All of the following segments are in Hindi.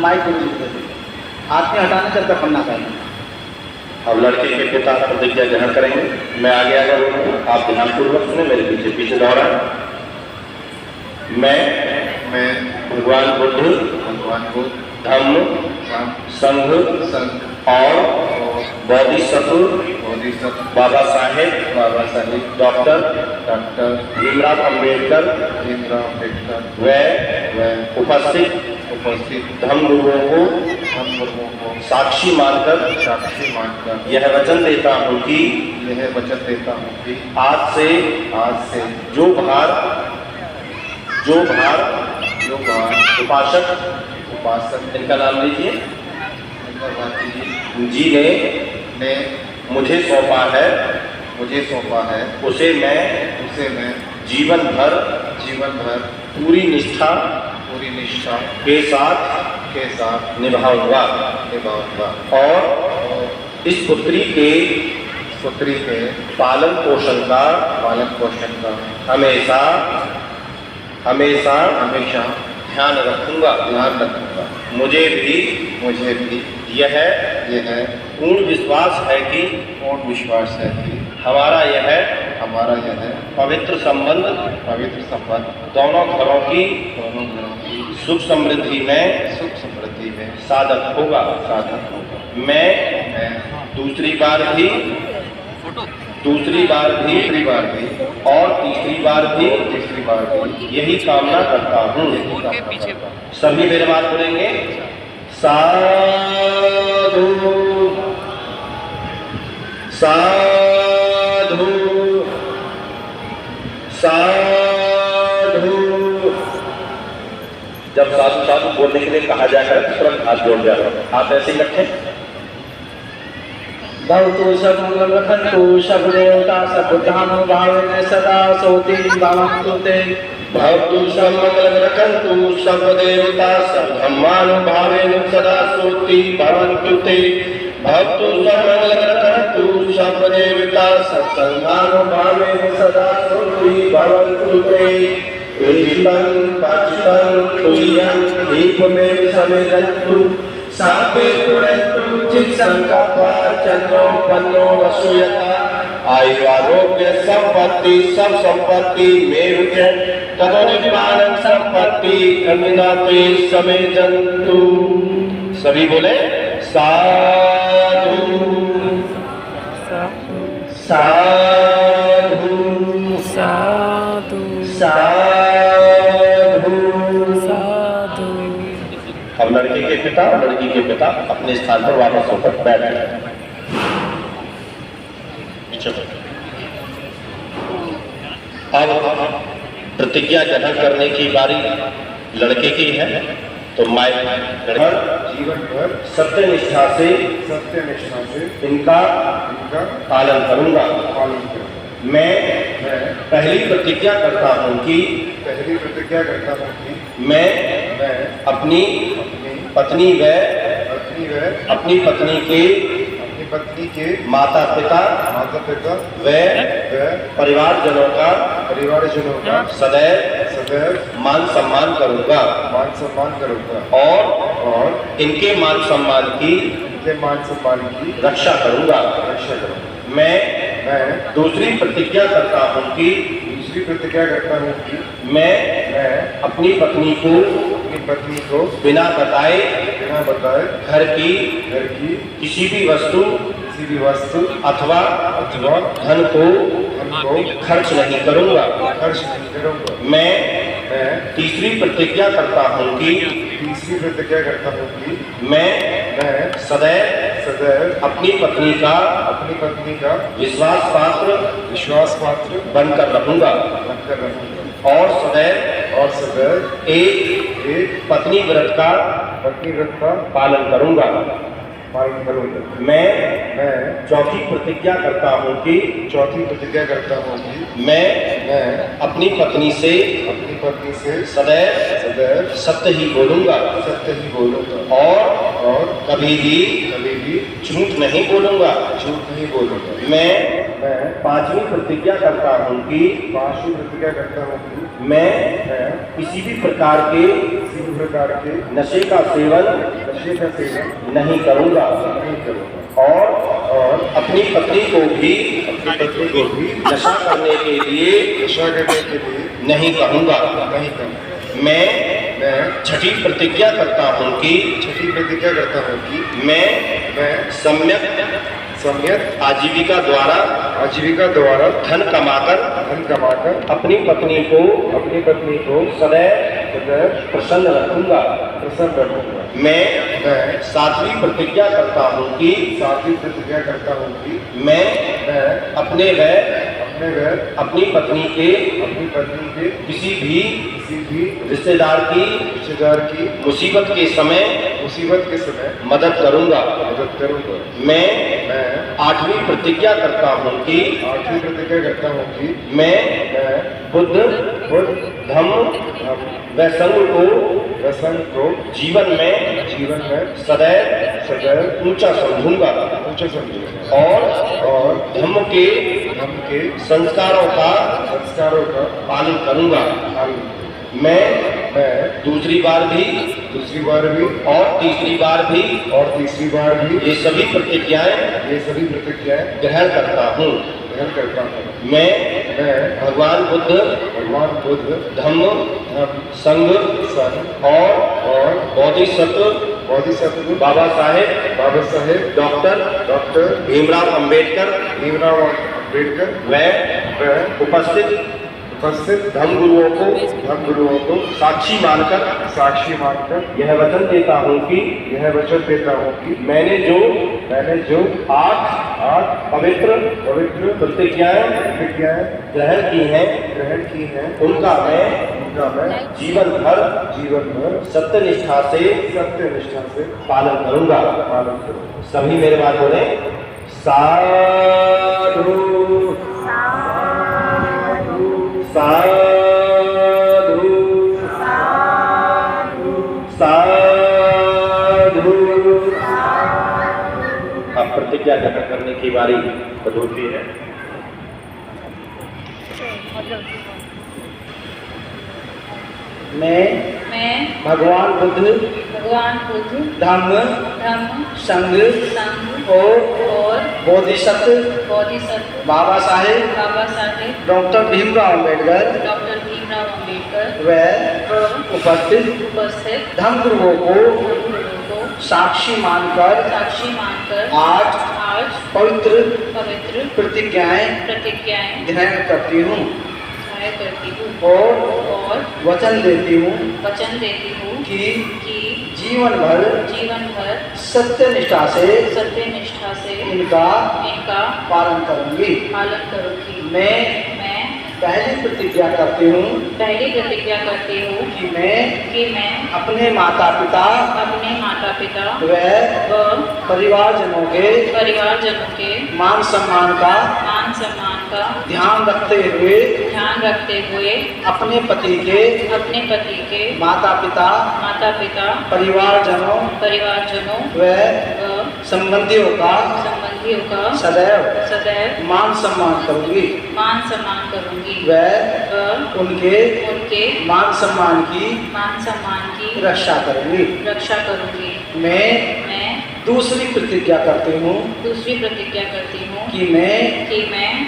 माइक को भी दे दीजिए। हाथ में हटाने जब तक पढ़ना चाहिए। अब लड़के के पिता प्रतिज्ञा ग्रहण करेंगे। मैं आगे आगे बोलूँगा, आप ध्यानपूर्वक सुने, मेरे पीछे पीछे दोहराएं। मैं भगवान बुद्ध धम्म संघ और बोधिसत्व बाबा साहेब डॉक्टर भीमराव अम्बेडकर व उपस्थित धम्म गुरुओं को साक्षी मानकर यह वचन देता हूँ कि आज से जो भार उपासक इनका नाम लीजिए जी ने मुझे सौंपा है उसे मैं जीवन भर पूरी निष्ठा के साथ निभाऊंगा और इस पुत्री के पालन पोषण का हमेशा ध्यान रखूंगा। मुझे भी यह पूर्ण विश्वास है कि हमारा यह पवित्र संबंध दोनों घरों की सुख समृद्धि में साधक होगा। मैं दूसरी बार भी और तीसरी बार भी यही कामना करता हूँ। सभी मेरे बात बोलेंगे। साधु साधु साधु। जब साधु साधु बोलने के लिए कहा जाकर तुरंत हाथ जोड़ जाए। हाथ ऐसे ही रखें। भवतु सर्वमंगल रखन्तु सर्वदेवता सर्वधानुभावेन सदा सोति भवन्तु ते। भवतु सर्वमंगल रखन्तु सर्वदेवता सर्वधर्मानुभावेन सदा सोति भवन्तु ते। भवतु सर्वमंगल रखन्तु सर्वदेवता सर्वधर्मानुभावेन सदा सोति भवन्तु ते। एतं पाचितं तुल्यं दीपमेव समेदन्तु सापे पुरन्तु चित्संकल्पा चंद्रोपन्नो वसूयता। आयुरारोग्य संपत्ति सब संपत्ति मेरु तदोनिर्माण संपत्ति अमिनाते समे जंतु। सभी बोले साधु साधु साधु साधु। साधु। अब लड़के के पिता और लड़की के पिता अपने स्थान पर वापस होकर बैठ गए। अब प्रतिज्ञा ग्रहण करने की बारी लड़के की है। तो मैं जीवन भर सत्यनिष्ठा से इनका पालन करूंगा। मैं पहली प्रतिज्ञा करता हूँ कि मैं अपनी पत्नी व अपनी पत्नी के माता पिता व परिवारजनों का सदैव मान सम्मान करूंगा और इनके मान सम्मान की रक्षा करूंगा। मैं दूसरी प्रतिज्ञा करता हूँ कि मैं अपनी पत्नी को बिना बताए घर की किसी भी वस्तु अथवा धन को खर्च नहीं करूंगा। मैं तीसरी प्रतिज्ञा करता हूँ कि मैं सदैव अपनी पत्नी का विश्वास पात्र बनकर रहूंगा और सदैव एक पत्नी व्रत का पालन करूंगा। मैं चौथी प्रतिज्ञा करता हूँ कि मैं अपनी पत्नी से सदैव सत्य ही बोलूंगा और कभी भी झूठ नहीं बोलूंगा। मैं पांचवी प्रतिज्ञा करता हूँ कि मैं किसी भी प्रकार के नशे का सेवन नहीं करूँगा और अपनी पत्नी को भी नशा करने के लिए नहीं कहूँगा। मैं छठी प्रतिज्ञा करता हूँ कि मैं सम्यक आजीविका द्वारा धन कमाकर अपनी पत्नी को सदैव प्रसन्न रखूंगा। मैं सातवीं प्रतिज्ञा करता हूँ कि मैं अपने व अपनी पत्नी के किसी भी रिश्तेदार की मुसीबत के समय मदद करूंगा। मैं आठवीं प्रतिज्ञा करता हूँ कि मैं बुद्ध धम्म व संघ को जीवन में सदैव ऊंचा समझूंगा और धम्म के संस्कारों का पालन करूंगा। मैं दूसरी बार भी और तीसरी बार भी ये सभी प्रतिज्ञाएं ग्रहण करता हूँ। मैं भगवान बुद्ध धम्म संघ और बोधिसत्व बाबा साहेब डॉक्टर भीमराव अंबेडकर व उपस्थित धम्म गुरुओं को साक्षी मानकर यह वचन देता हूँ कि मैंने जो आठ पवित्र प्रतिज्ञाएं ग्रहण की हैं उनका मैं जीवन भर सत्यनिष्ठा से पालन करूँगा। सभी मेरे बात बोले साधु साधु साधु। अब प्रतिज्ञा ग्रहण करने की बारी होती है। मैं भगवान बुद्ध धम्म संघ और बोधिसत्व बाबा साहेब डॉक्टर भीमराव अंबेडकर व उपस्थित धम्म गुरुओं को साक्षी मानकर आज पवित्र प्रतिज्ञाएं ग्रहण करती हूँ और वचन देती हूँ कि जीवन भर सत्यनिष्ठा से इनका पालन करूंगी। मैं पहली प्रतिज्ञा करती हूँ कि मैं अपने माता पिता व परिवारजनों के मान सम्मान का ध्यान रखते हुए अपने पति के माता पिता परिवारजनों व संबंधियों का सदैव मान सम्मान करूंगी व उनके मान सम्मान की रक्षा करूंगी। मैं दूसरी प्रतिज्ञा करती हूँ कि मैं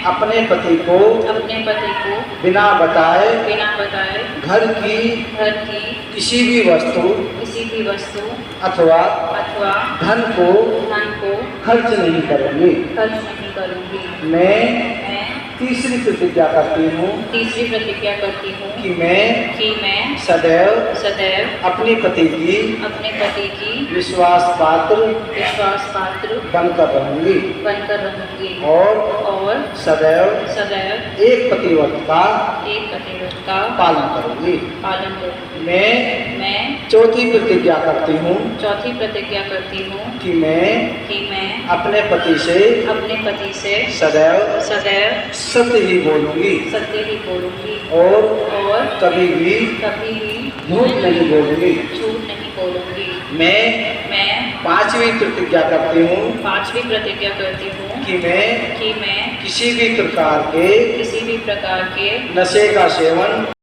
अपने पति को बिना बताए घर की किसी भी वस्तु अथवा धन को खर्च नहीं करूंगी। मैं तीसरी प्रतिज्ञा करती हूँ कि मैं सदैव अपने पति की विश्वास पात्र बनकर रहूंगी और सदैव एक पतिव्रत का पालन करूंगी। मैं चौथी प्रतिज्ञा करती हूँ कि मैं अपने पति से सदैव सत्य ही बोलूंगी और कभी भी झूठ नहीं बोलूंगी। मैं पांचवी प्रतिज्ञा करती हूँ कि मैं कि मैं किसी भी प्रकार के किसी भी प्रकार के नशे का सेवन